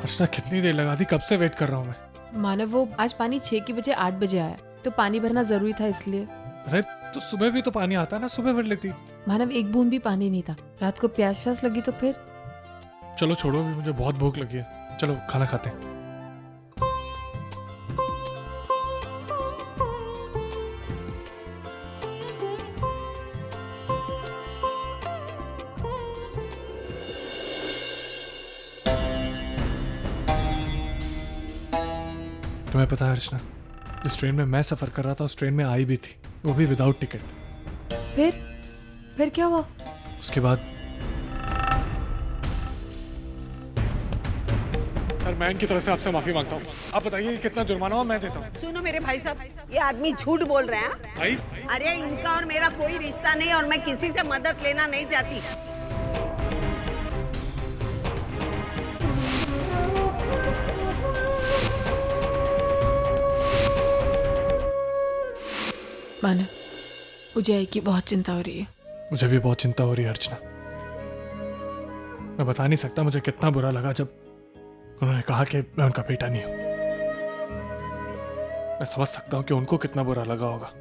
अर्चना कितनी देर लगा दी, कब से वेट कर रहा हूँ मैं। मानव, वो आज पानी 6 की बजाय 8 बजे आया, तो पानी भरना जरूरी था इसलिए। अरे तो सुबह भी तो पानी आता है ना, सुबह भर लेती। मानव, एक बूंद भी पानी नहीं था। रात को प्यास व्यास लगी तो फिर। चलो छोड़ो, अभी मुझे बहुत भूख लगी है, चलो खाना खाते हैं। तुम्हें पता है अर्चना, जिस ट्रेन में मैं सफर कर रहा था उस ट्रेन में आई भी थी, वो भी विदाउट टिकट। फिर क्या हुआ? उसके बाद सर, मैं इनकी तरफ से आपसे माफी मांगता हूँ। आप बताइए कितना जुर्माना हो, मैं देता हूँ। सुनो मेरे भाई साहब, ये आदमी झूठ बोल रहे हैं। भाई अरे इनका और मेरा कोई रिश्ता नहीं, और मैं किसी से मदद लेना नहीं चाहती। मानव, मुझे आई की बहुत चिंता हो रही है। मुझे भी बहुत चिंता हो रही है अर्चना। मैं बता नहीं सकता मुझे कितना बुरा लगा जब उन्होंने कहा कि मैं उनका बेटा नहीं हूं। मैं समझ सकता हूं कि उनको कितना बुरा लगा होगा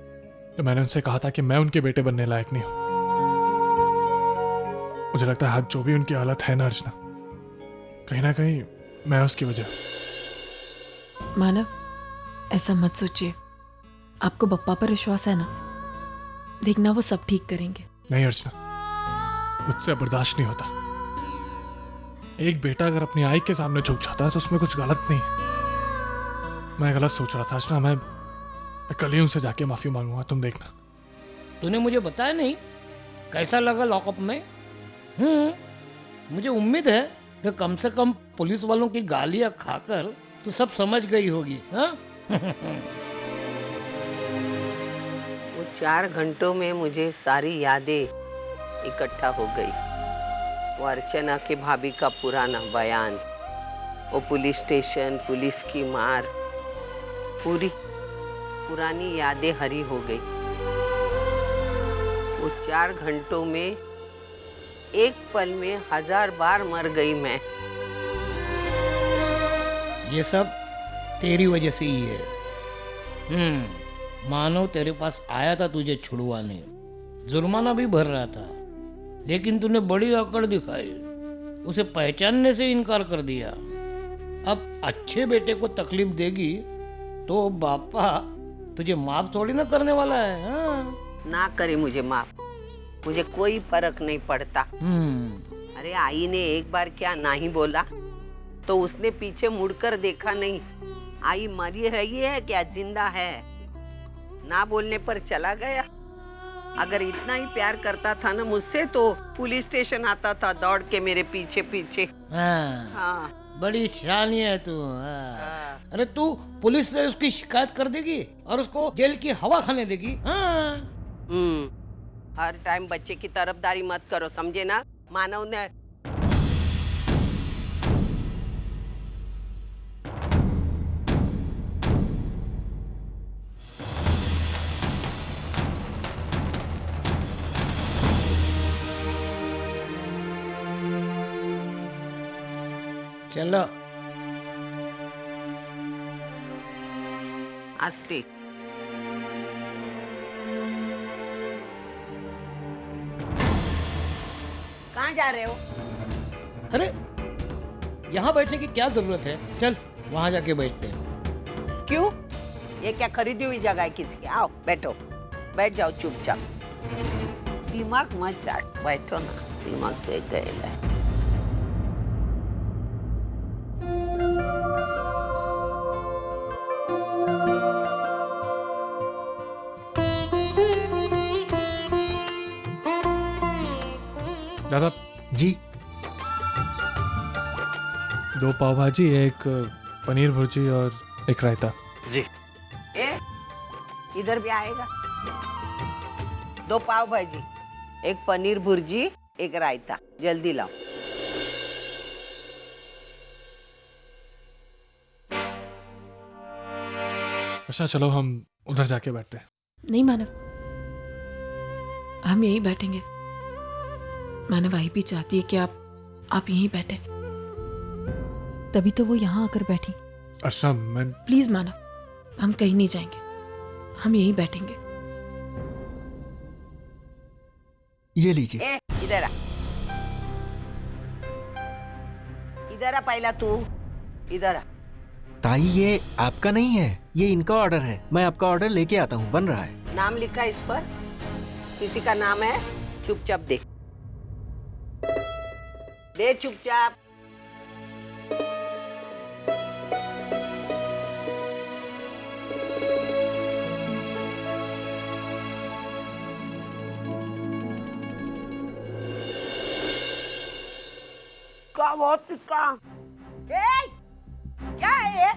जब मैंने उनसे कहा था कि मैं उनके बेटे बनने लायक नहीं हूं। मुझे लगता है आज जो भी उनकी हालत है ना अर्चना, कहीं ना कहीं मैं उसकी वजह। मानव, ऐसा मत सोचिए। आपको बप्पा पर विश्वास है ना? देखना वो सब ठीक करेंगे। नहीं अर्चना, मुझसे बर्दाश्त नहीं होता। एक बेटा अगर अपनी आई के सामने झुक जाता है तो उसमें कुछ गलत नहीं है। मैं गलत सोच रहा था अर्चना। मैं कल ही उनसे जाके माफी मांगूंगा, तुम देखना। तूने मुझे बताया नहीं कैसा लगा लॉकअप में? मुझे उम्मीद है कि कम से कम पुलिस वालों की गालियां खाकर तू सब समझ गई होगी। हाँ? वो 4 घंटों में मुझे सारी यादें इकट्ठा हो गई। वो अर्चना के भाभी का पुराना बयान, वो पुलिस स्टेशन, पुलिस की मार, पूरी पुरानी यादें हरी हो गई। वो 4 घंटों में एक पल में 1000 बार मर गई मैं। ये सब तेरी वजह से ही है। मानो तेरे पास आया था तुझे छुड़वाने, जुर्माना भी भर रहा था, लेकिन तूने बड़ी अकड़ दिखाई, उसे पहचानने से इनकार कर दिया। अब अच्छे बेटे को तकलीफ देगी तो बापा तुझे माफ थोड़ी ना करने वाला है। हाँ? ना करे मुझे माफ, मुझे कोई फर्क नहीं पड़ता। अरे आई ने एक बार क्या नहीं बोला तो उसने पीछे मुड़कर देखा नहीं। आई मरी रही है क्या जिंदा है, ना बोलने पर चला गया। अगर इतना ही प्यार करता था ना मुझसे तो पुलिस स्टेशन आता था दौड़ के मेरे पीछे पीछे। हाँ। बड़ी शानी है तू। हाँ। अरे तू पुलिस से उसकी शिकायत कर देगी और उसको जेल की हवा खाने देगी। हाँ। हर टाइम बच्चे की तरफदारी मत करो, समझे ना? मानव ने चलो आस्ते। कहाँ जा रहे हो? अरे यहाँ बैठने की क्या जरूरत है, चल वहां जाके बैठते हैं। क्यों? ये क्या खरीदी हुई जगह है किसी की? आओ बैठो, बैठ जाओ चुपचाप। दिमाग मत चाट, बैठो ना, दिमाग तो एक गएला है। दादा जी। 2 पाव भाजी, एक पनीर भुर्जी और एक रायता। जी। ए, इधर भी आएगा। 2 पाव भाजी, एक पनीर भुर्जी, एक रायता, जल्दी लाओ। अच्छा चलो हम उधर जाके बैठते हैं। नहीं मानव, हम यहीं बैठेंगे। मानव आई भी चाहती है कि आप यहीं बैठे। तभी तो वो यहाँ आकर बैठी। अर्चना मैं प्लीज मानव, हम कहीं नहीं जाएंगे, हम यहीं बैठेंगे। ये लीजिए। ए इधर आ, इधर आ, पहला तू इधर आ। ताई ये आपका नहीं है, ये इनका ऑर्डर है। मैं आपका ऑर्डर लेके आता हूँ, बन रहा है। नाम लिखा इस पर, किसी का नाम है, चुपचाप दे दे, चुपचाप। का बहुत का ए, क्या है ये?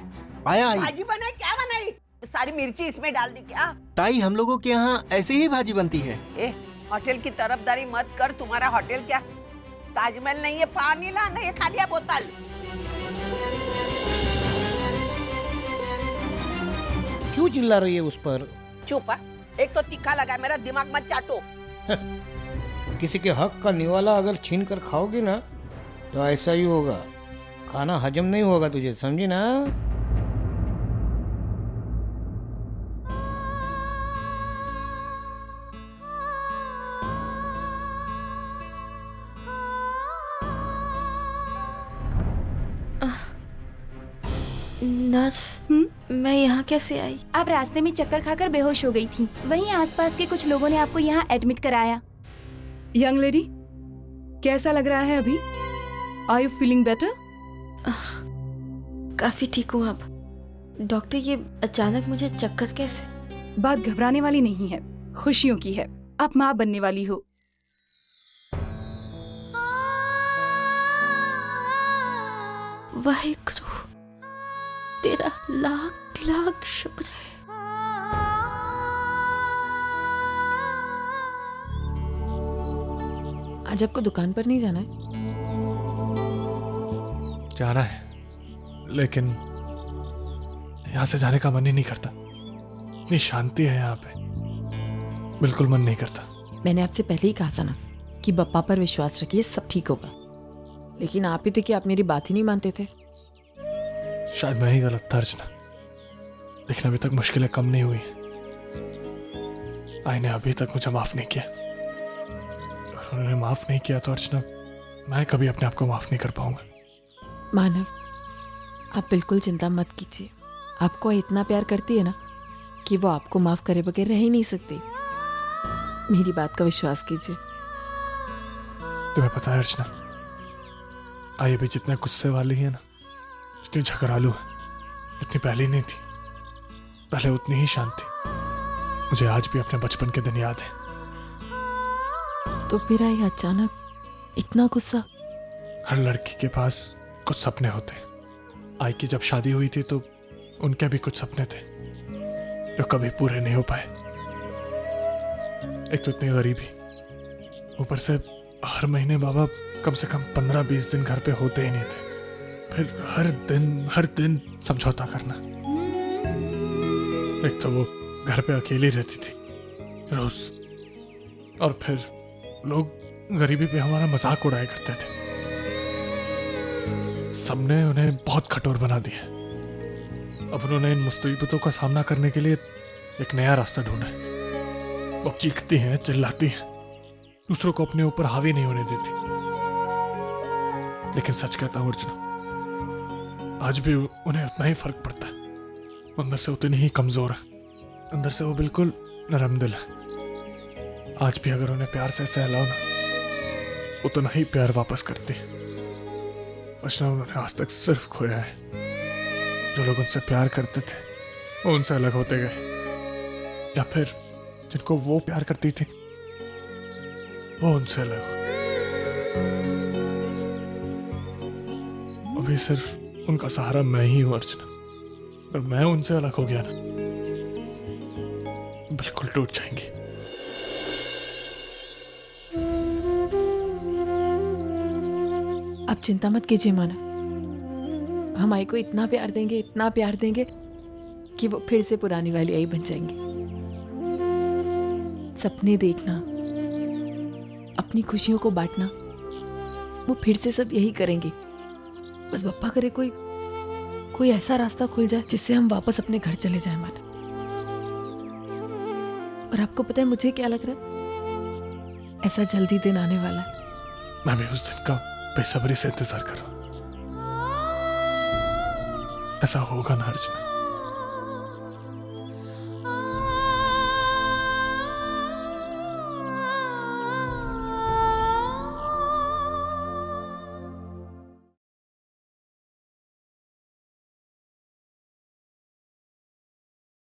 आया आई। भाजी बनाई, क्या बनाई? सारी मिर्ची इसमें डाल दी क्या? ताई हम लोगों के यहाँ ऐसे ही भाजी बनती है। ए, होटल की तरफदारी मत कर। तुम्हारा होटल क्या ताजमहल नहीं है? पानी ला, नहीं खाली है बोतल। क्यों चिल्ला रही है उस पर? चुप है। एक तो तीखा लगा, मेरा दिमाग मत चाटो। किसी के हक का निवाला अगर छीन कर खाओगे ना तो ऐसा ही होगा, खाना हजम नहीं होगा तुझे, समझी ना? नर्स, मैं यहाँ कैसे आई? आप रास्ते में चक्कर खाकर बेहोश हो गई थी। वहीं आसपास के कुछ लोगों ने आपको यहाँ एडमिट कराया। यंग लेडी, कैसा लग रहा है अभी? Are you feeling better? काफी ठीक हूँ अब। डॉक्टर, ये अचानक मुझे चक्कर कैसे? बात घबराने वाली नहीं है, खुशियों की है। आप माँ बनने वाली हो। वाहिगुरु, तेरा लाख लाख शुक्र है। आज आपको दुकान पर नहीं जाना है? जाना है, लेकिन यहाँ से जाने का मन ही नहीं करता। इतनी शांति है यहाँ पे, बिल्कुल मन नहीं करता। मैंने आपसे पहले ही कहा था ना कि बप्पा पर विश्वास रखिए, सब ठीक होगा। लेकिन आप ही थे कि आप मेरी बात ही नहीं मानते थे। शायद मैं ही गलत था अर्चना, लेकिन अभी तक मुश्किलें कम नहीं हुई। आई ने अभी तक मुझे माफ नहीं किया। अगर उन्होंने माफ नहीं किया तो अर्चना, मैं कभी अपने आप को माफ नहीं कर पाऊंगा। मानव, आप बिल्कुल चिंता मत कीजिए। आपको इतना प्यार करती है ना कि वो आपको माफ करे बगैर रह ही नहीं सकती। मेरी बात का विश्वास कीजिए। तुम्हें पता है अर्चना, आई अभी जितने गुस्से वाली है ना, जितनी झगड़ालू है, इतनी पहले नहीं थी। पहले उतनी ही शांत थी। मुझे आज भी अपने बचपन के दिन याद है। तो फिर आई अचानक इतना गुस्सा? हर लड़की के पास कुछ सपने होते हैं। आई की जब शादी हुई थी तो उनके भी कुछ सपने थे जो कभी पूरे नहीं हो पाए। एक तो इतनी गरीबी, ऊपर से हर महीने बाबा कम से कम 15-20 दिन घर पे होते ही नहीं थे। फिर हर दिन समझौता करना। एक तो वो घर पे अकेली रहती थी रोज, और फिर लोग गरीबी पे हमारा मजाक उड़ाया करते थे। सबने उन्हें बहुत कठोर बना दिया। अब उन्होंने इन मुसीबतों का सामना करने के लिए एक नया रास्ता ढूंढा है। वो चीखती हैं, चिल्लाती हैं, दूसरों को अपने ऊपर हावी नहीं होने देती। लेकिन सच कहता हूं अर्चना, आज भी उन्हें उतना ही फर्क पड़ता है। अंदर से उतनी ही कमजोर है, अंदर से वो बिल्कुल नरम दिल है। आज भी अगर उन्हें प्यार से सहलाओ ना, उतना ही प्यार वापस करती है। अर्चना, उन्होंने आज तक सिर्फ खोया है। जो लोग उनसे प्यार करते थे वो उनसे अलग होते गए, या फिर जिनको वो प्यार करती थी वो उनसे अलग हो। अभी सिर्फ उनका सहारा मैं ही हूं अर्चना। अगर मैं उनसे अलग हो गया ना, बिल्कुल टूट जाएंगी। आप चिंता मत कीजिए मानव, हम आई को इतना प्यार देंगे कि वो फिर से पुरानी वाली आई बन जाएंगी। सपने देखना, अपनी खुशियों को बांटना, वो फिर से सब यही करेंगे। बस बप्पा करे कोई कोई ऐसा रास्ता खुल जाए जिससे हम वापस अपने घर चले जाएं मानव। और आपको पता है मुझे क्या लग रहा है, ऐसा जल्दी दिन आने वाला है। मैं भी उस दिन का बेसब्री से इंतजार कर रहा हूँ। ऐसा होगा ना अर्चना?